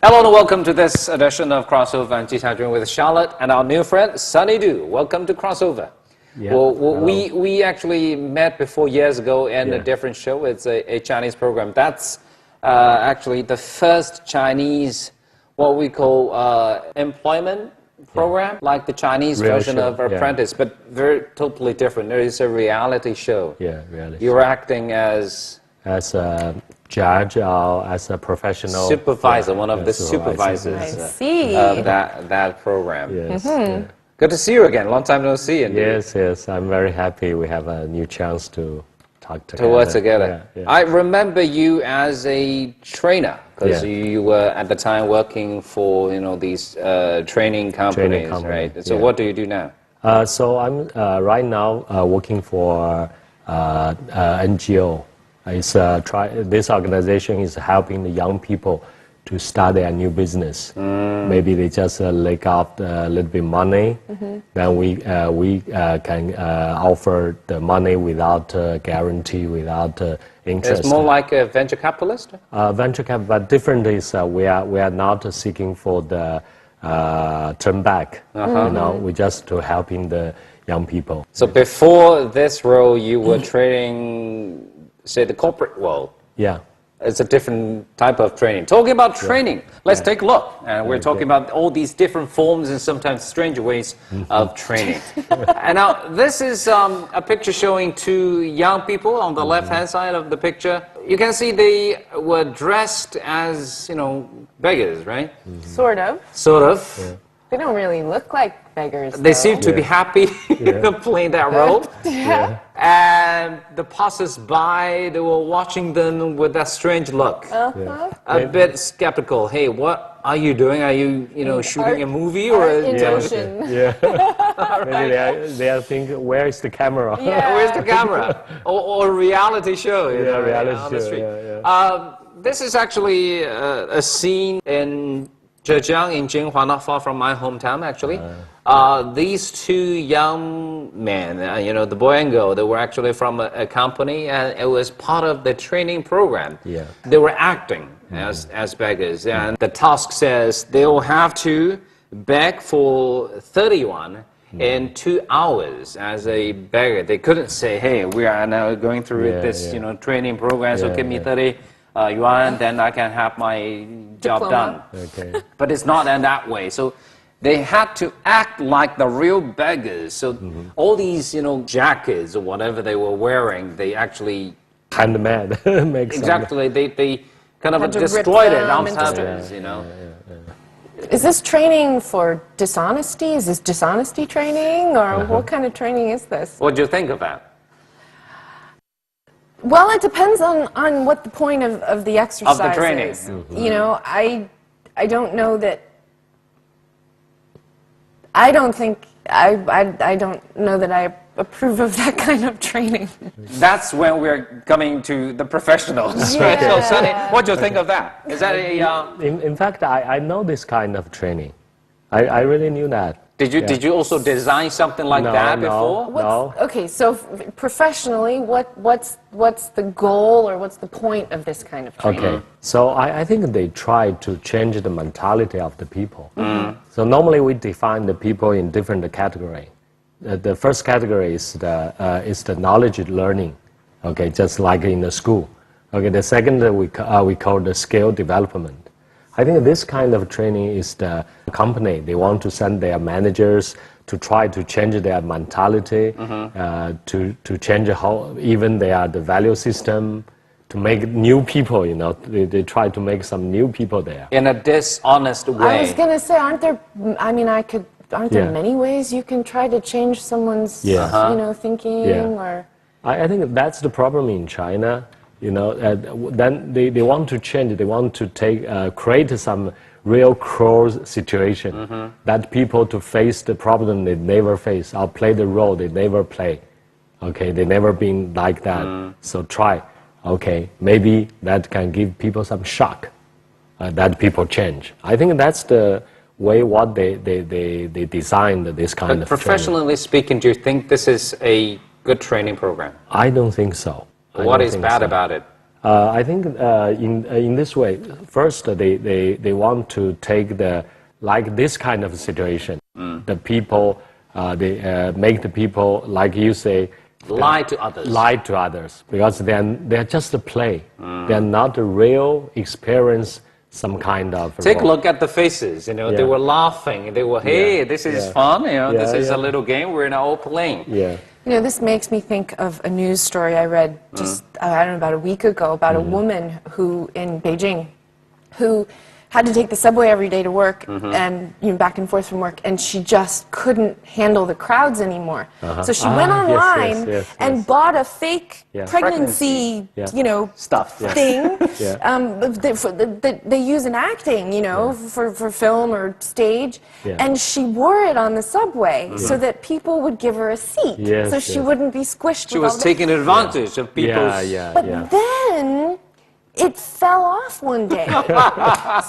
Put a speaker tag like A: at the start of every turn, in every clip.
A: Hello and welcome to this edition of Crossover and Jishajun with Charlotte and our new friend Sunny Du. Welcome to Crossover.
B: Yeah.
A: Well, we actually met before years ago in a different show. It's a Chinese program. That's actually the first Chinese, what we call employment program, like the Chinese version of Apprentice, but very totally different. There is a reality show.
B: Yeah, reality.
A: You're acting as
B: a judge or as a professional
A: supervisor, one of the supervisors of that program.
B: Yes.
A: Good to see you again. Long time no see.
B: Yes. I'm very happy we have a new chance to talk together.
A: To work together.
B: Yeah.
A: I remember you as a trainer because you were at the time working for these training companies, right? So what do you do now?
B: So I'm right now working for NGO. This organization is helping the young people to start their new business. Maybe they just lay out a little bit money. Then we can offer the money without guarantee, without interest.
A: It's more like a venture capitalist?
B: Venture capital, but different is we are not seeking for the turn back. We just to helping the young people.
A: So before this role, you were training, say, the corporate world.
B: Yeah.
A: It's a different type of training. Talking about training, let's take a look. And we're talking about all these different forms and sometimes strange ways of training. And now, this is a picture showing two young people on the left-hand side of the picture. You can see they were dressed as, beggars, right?
C: Sort of.
A: Sort of.
B: Yeah.
C: They don't really look like beggars.
A: They seem to be happy playing that role. And the passers-by, they were watching them with that strange look. A bit skeptical. Hey, what are you doing? Are you, shooting a movie or a television?
B: Maybe they are thinking, where is the camera?
A: Where's the camera? or a reality show,
B: reality
A: on the
B: show.
A: street. This is actually a scene in Zhejiang, in Jinhua, not far from my hometown, actually. These two young men, the boy and girl, they were actually from a company, and it was part of the training program.
B: Yeah.
A: They were acting as beggars, and the task says they will have to beg for 31 in 2 hours as a beggar. They couldn't say, hey, we are now going through this training program, so give me 30 yuan, then I can have my job done.
B: Okay.
A: But it's not in that way. So they had to act like the real beggars. So all these, jackets or whatever they were wearing, they actually
B: Handmade.
A: exactly. They kind of destroyed it on purpose.
C: Is this training for dishonesty? Is this dishonesty training, or what kind of training is this?
A: What do you think of that?
C: Well, it depends on what the point of the exercise
A: of the training
C: is. I don't know that. I don't know that I approve of that kind of training.
A: That's when we're coming to the professionals. Right? So, Sunny, what do you think of that? Is that a?
B: In fact, I know this kind of training. I really knew that.
A: Did you also design something like that before?
B: No.
C: Okay, so professionally, what's the goal or what's the point of this kind of training?
B: Okay, so I think they try to change the mentality of the people. So normally we define the people in different categories. The first category is the knowledge learning. Okay, just like in the school. Okay, the second we call the skill development. I think this kind of training is the company. They want to send their managers to try to change their mentality, to change how even the value system, to make new people, they try to make some new people there.
A: In a dishonest way.
C: I was going to say, aren't there many ways you can try to change someone's, thinking or...
B: I think that's the problem in China. Then they want to change. They want to create some real cruel situation that people to face the problem they never face or play the role they never play. Okay, they never been like that. So try. Okay, maybe that can give people some shock. That people change. I think that's the way what they designed this kind of training.
A: Professionally speaking, do you think this is a good training program?
B: I don't think so.
A: What is bad about it?
B: I think in this way, first they want to take like this kind of situation. The people, they make the people, like you say,
A: lie to others.
B: Lie to others, because they're just a play. They're not a real experience. Some kind of
A: take a look at the faces. You know, they were laughing. They were, hey, this is fun. You know, this is a little game. We're now all playing.
B: Yeah.
C: You know, this makes me think of a news story I read just I don't know, about a week ago about a woman who in Beijing who had to take the subway every day to work and back and forth from work, and she just couldn't handle the crowds anymore. So she went online and bought a fake pregnancy,
A: stuff
C: thing. They use in acting, for film or stage, and she wore it on the subway so that people would give her a seat, so she wouldn't be squished.
A: She was taking advantage of people's.
C: But then it fell off one day.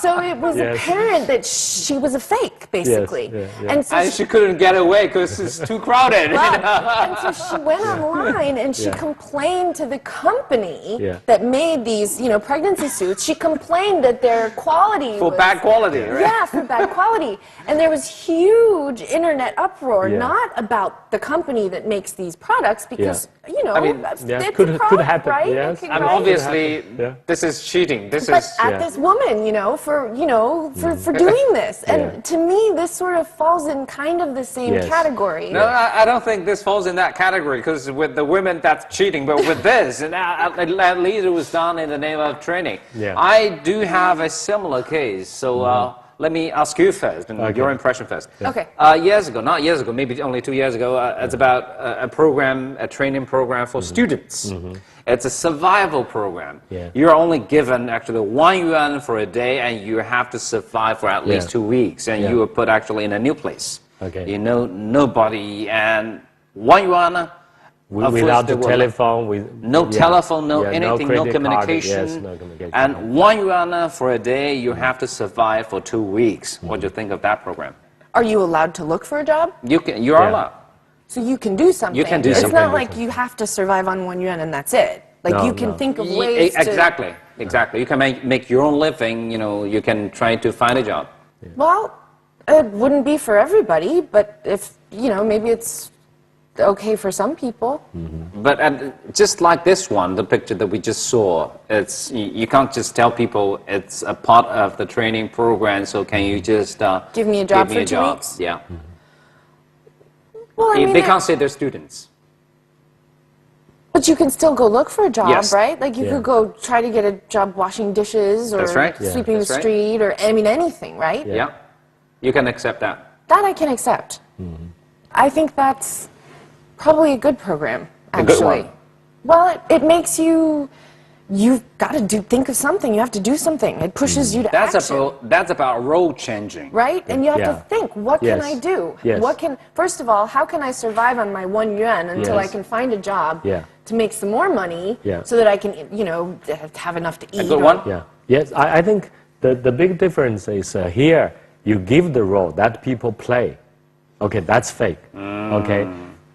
C: So it was apparent that she was a fake, basically.
A: And she couldn't get away because it's too crowded.
C: And so she went online and she complained to the company that made these, pregnancy suits. She complained that their quality was
A: bad quality, right?
C: Yeah, for bad quality. And there was huge internet uproar, not about the company that makes these products, because, it's
B: could
C: a product,
B: happen,
C: right?
B: yes.
C: It
A: I mean, obviously, this is cheating. This
C: but
A: is
C: at this woman, for doing this, and to me, this sort of falls in kind of the same category.
A: No, I don't think this falls in that category, because with the women, that's cheating. But with this, and at least it was done in the name of training. I do have a similar case. So let me ask you first, and your impression first.
C: Okay.
A: Not years ago, maybe only 2 years ago, it's about a training program for students. It's a survival program. You're only given actually 1 yuan for a day, and you have to survive for at least 2 weeks. And you were put actually in a new place. You know nobody, and 1 yuan.
B: Without the telephone,
A: no telephone, no anything, no communication.
B: Yes, no communication.
A: And 1 yuan for a day, you have to survive for 2 weeks. What do you think of that program?
C: Are you allowed to look for a job?
A: You are allowed.
C: So you can do something.
A: You can do something.
C: It's not like you have to survive on 1 yuan and that's it. Like you can think of ways to...
A: Exactly. You can make your own living, you can try to find a job.
C: Well, it wouldn't be for everybody, but if, maybe it's okay for some people.
A: But just like this one, the picture that we just saw, you can't just tell people it's a part of the training program, so can you just
C: give me a job for 2 weeks?
A: Yeah.
C: Well,
A: they can't say they're students.
C: But you can still go look for a job,
A: Yes.
C: right? Like you could go try to get a job washing dishes or
A: That's right.
C: sweeping
A: That's
C: the
A: right.
C: street or, anything, right?
A: Yeah. You can accept that.
C: That I can accept. I think that's probably a good program, actually.
A: A good one.
C: Well, it makes you've got to think of something. You have to do something. It pushes you to action.
A: That's about role changing.
C: Right? And you have to think, what can I do?
B: Yes.
C: First of all, how can I survive on my 1 yuan until I can find a job to make some more money so that I can, have enough to eat?
A: A good one?
B: Yes, I think the big difference is here, you give the role that people play. Okay, that's fake. Okay.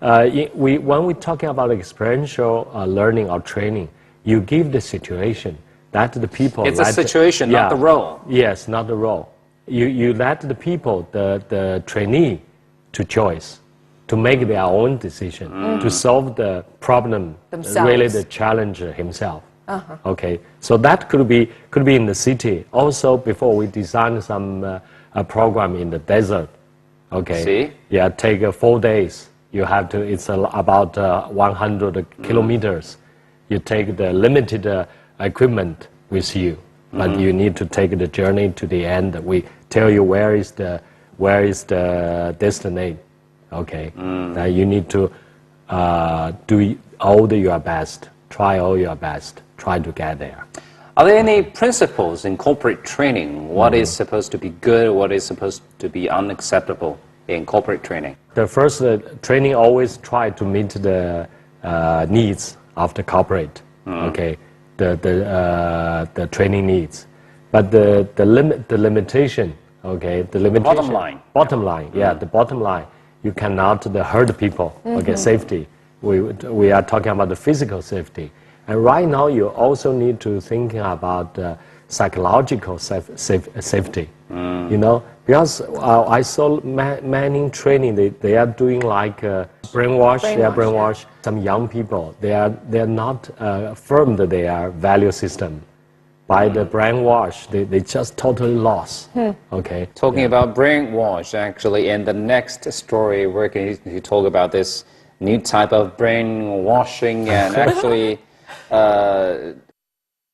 B: When we're talking about experiential learning or training, you give the situation that the people...
A: It's a situation, not the role.
B: Yes, not the role. You let the people, the trainee, to choice, to make their own decision, to solve the problem,
C: themselves.
B: Really the challenge himself. Okay, so that could be in the city. Also, before we design some a program in the desert. Okay.
A: See?
B: Yeah, take 4 days. You have to. It's about 100 kilometers. You take the limited equipment with you, but you need to take the journey to the end. We tell you where is the destination. Okay. You need to do all your best. Try all your best. Try to get there.
A: Are there any principles in corporate training? What is supposed to be good? What is supposed to be unacceptable in corporate training?
B: The first training always try to meet the needs of the corporate. Okay, the training needs, but the limitation. Okay, the limitation.
A: Bottom line.
B: Bottom line. Yeah, the bottom line. You cannot hurt people. Okay, safety. We are talking about the physical safety. And right now, you also need to think about psychological safety. You know, because I saw many training. They are doing like brainwash. They are brainwash some young people. They are not affirmed their value system. By the brainwash, they just totally lost. Okay.
A: Talking about brainwash, actually, in the next story, we're going to talk about this new type of brainwashing, and actually,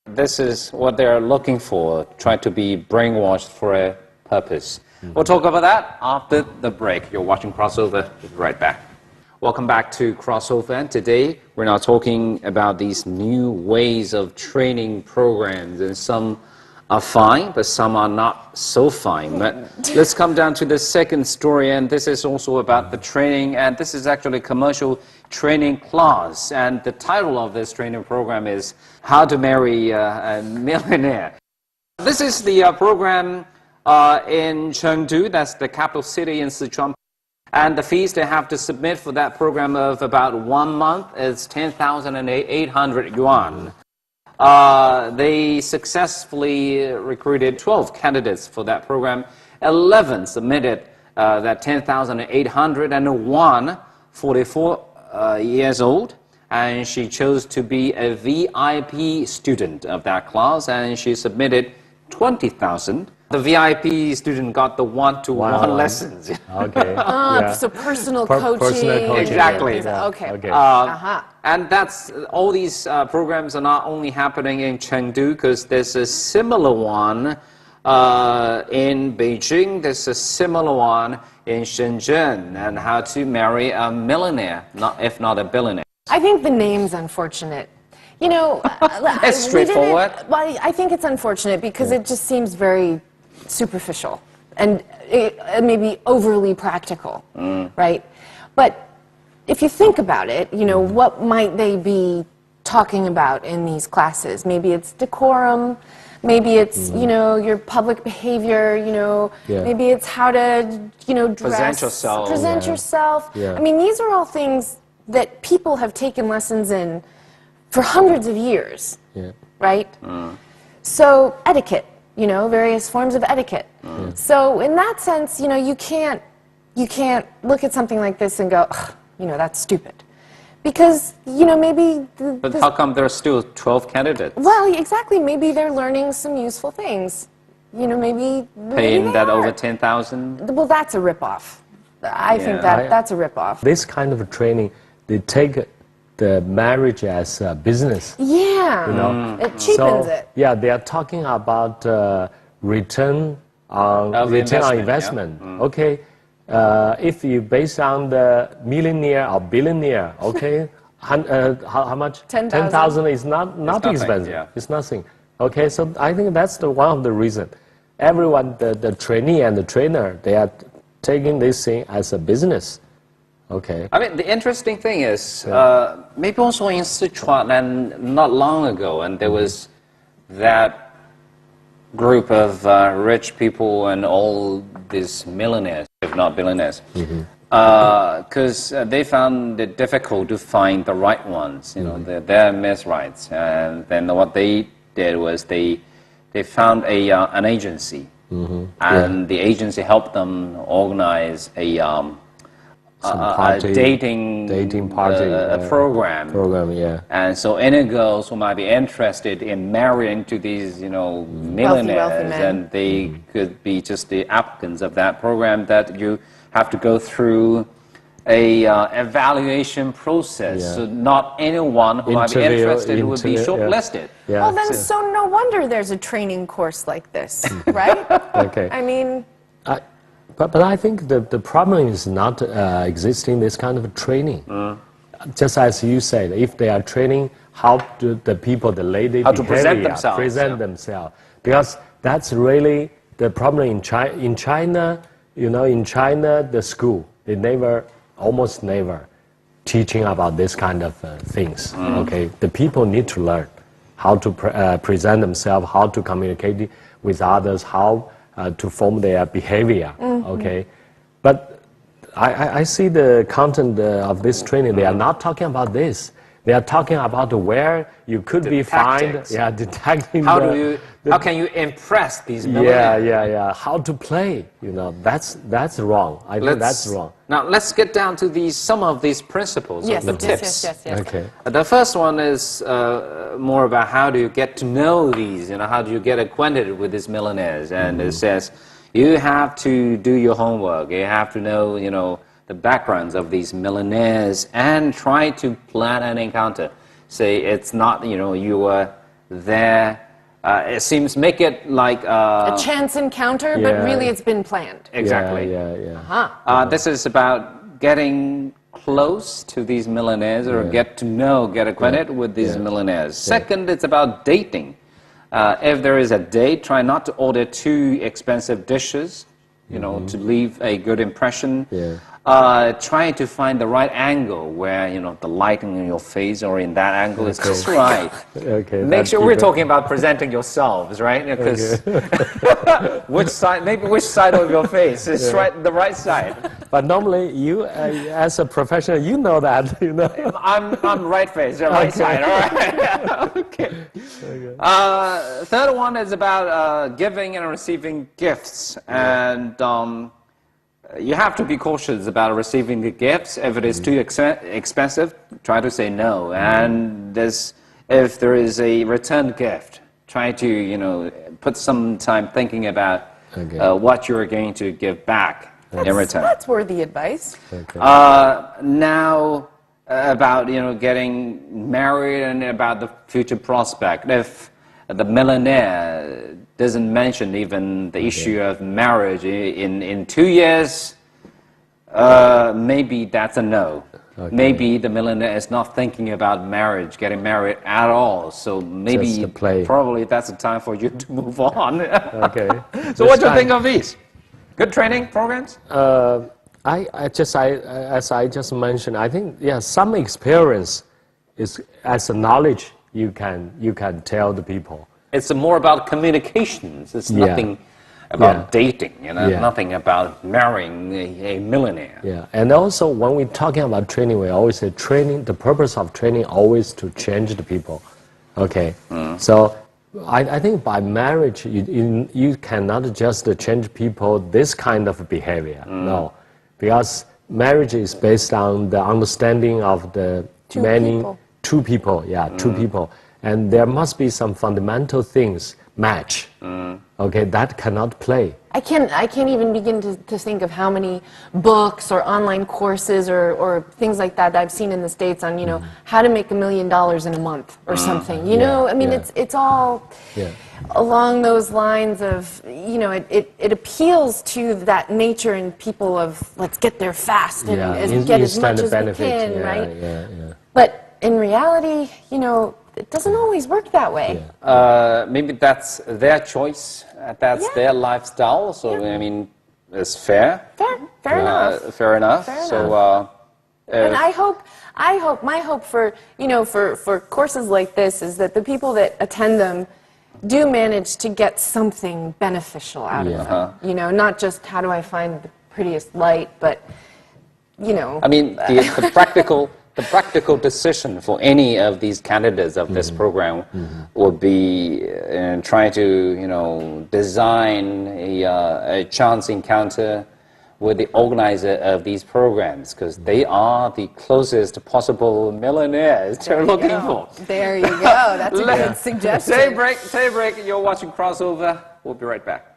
A: this is what they're looking for, try to be brainwashed for a purpose. We'll talk about that after the break. You're watching Crossover. We'll be right back. Welcome back to Crossover, and today we're now talking about these new ways of training programs, and some are fine, but some are not so fine. But let's come down to the second story, and this is also about the training, and this is actually a commercial training class, and the title of this training program is How to Marry a Millionaire. This is the program in Chengdu, that's the capital city in Sichuan. And the fees they have to submit for that program of about 1 month is 10,800 yuan. They successfully recruited 12 candidates for that program. 11 submitted that 10,800, and one, 44 years old, and she chose to be a VIP student of that class, and she submitted 20,000. The VIP student got the one-to-one lessons.
B: Okay.
C: So personal coaching.
B: Personal coaching.
A: Exactly.
C: Yeah. Okay.
A: And that's all these programs are not only happening in Chengdu, because there's a similar one in Beijing. There's a similar one in Shenzhen, and how to marry a millionaire, if not a billionaire.
C: I think the name's unfortunate. You know,
A: it's straightforward.
C: Well, I think it's unfortunate because it just seems very superficial and maybe overly practical, right? But if you think about it, you know, what might they be talking about in these classes? Maybe it's decorum, maybe it's, you know, your public behavior, you know, maybe it's how to, you know, dress. Present yourself. I mean, these are all things that people have taken lessons in for hundreds of years, right? So etiquette, you know, various forms of etiquette. So in that sense, you know, you can't look at something like this and go, you know, that's stupid. Because, you know, maybe...
A: But how come there are still 12 candidates?
C: Well, exactly. Maybe they're learning some useful things. You know, maybe...
A: Paying that over 10,000?
C: Well, that's a ripoff. I think that's a ripoff.
B: This kind of training, they take the marriage as a business.
C: Yeah.
B: You know?
C: It cheapens it.
B: Yeah, they are talking about return on investment. Okay. If you based on the millionaire or billionaire, okay, how much? 10,000 is not expensive. It's nothing. Okay, so I think that's one of the reasons. Everyone, the trainee and the trainer, they are taking this thing as a business. Okay.
A: I mean, the interesting thing is, maybe also in Sichuan, and not long ago, and there was that group of rich people and all these millionaires, if not billionaires, because they found it difficult to find the right ones, you know, their misrights. And then what they did was they found an agency, and the agency helped them organize a dating party program. And so any girls who might be interested in marrying to these, you know, millionaires, and they could be just the applicants of that program, that you have to go through a evaluation process. So not anyone who might be interested would be shortlisted.
C: Well, then, so no wonder there's a training course like this, right?
B: Okay.
C: I mean...
B: But I think the problem is not existing this kind of training. Just as you said, if they are training how do the people, the lady
A: how to present themselves.
B: Because that's really the problem in China. In China, you know, in China, the school, they almost never teaching about this kind of things. Okay, the people need to learn how to present themselves, how to communicate with others, how to form their behavior, okay? But I see the content of this training, they are not talking about this. They are talking about where you could be found. Yeah, detecting.
A: How can you impress these millionaires?
B: Yeah. How to play? You know, that's wrong. I think that's wrong.
A: Now let's get down to some of these principles of the tips.
C: Yes.
B: Okay.
A: The first one is more about how do you get to know these. You know, how do you get acquainted with these millionaires? And it says you have to do your homework. You have to know, you know, the backgrounds of these millionaires and try to plan an encounter. Say it's not, you know, you were there. It seems, make it like
C: a chance encounter, but really it's been planned.
A: Exactly.
B: Yeah.
A: This is about getting close to these millionaires or get acquainted with these millionaires. Second, it's about dating. If there is a date, try not to order too expensive dishes, you know, to leave a good impression. Trying to find the right angle where, you know, the lighting in your face or in that angle is just right. Make sure we're talking about presenting yourselves, right? Because which side of your face is the right side.
B: But normally, you as a professional, you know that. You know.
A: I'm right face, right side. All right. Okay. Third one is about giving and receiving gifts, and you have to be cautious about receiving the gifts. If it is too expensive, try to say no. And if there is a return gift, try to, you know, put some time thinking about what you're going to give back in return.
C: That's worthy advice.
A: Now, about, you know, getting married and about the future prospect. If the millionaire doesn't mention even the issue of marriage in 2 years, maybe that's a no. Maybe the millionaire is not thinking about marriage, getting married at all. So maybe, probably that's the time for you to move on. So what do you think of these? Good training programs?
B: As I just mentioned, I think some experience is as a knowledge you can tell the people.
A: It's more about communications. It's nothing about dating, you know, nothing about marrying a millionaire.
B: And also when we're talking about training, we always say training, the purpose of training always to change the people. So I think by marriage, you cannot just change people this kind of behavior. No, because marriage is based on the understanding of the two people. And there must be some fundamental things match. That cannot play.
C: I can't even begin to think of how many books or online courses or things like that I've seen in the States on, you know, how to make $1 million in a month or something. You know, I mean, it's all along those lines of, you know, it appeals to that nature in people of let's get there fast and get as much as we can, right? But in reality, you know, it doesn't always work that way.
A: Maybe that's their choice. That's their lifestyle. So I mean, it's fair.
C: Fair enough.
A: Fair enough. So,
C: and I hope my hope for, you know, for courses like this is that the people that attend them do manage to get something beneficial out of them. You know, not just how do I find the prettiest light, but, you know.
A: I mean, the practical decision for any of these candidates of this program would be trying to, you know, design a chance encounter with the organizer of these programs, because they are the closest possible millionaires you're looking for.
C: There you go. That's a good suggestion.
A: Take a break. You're watching Crossover. We'll be right back.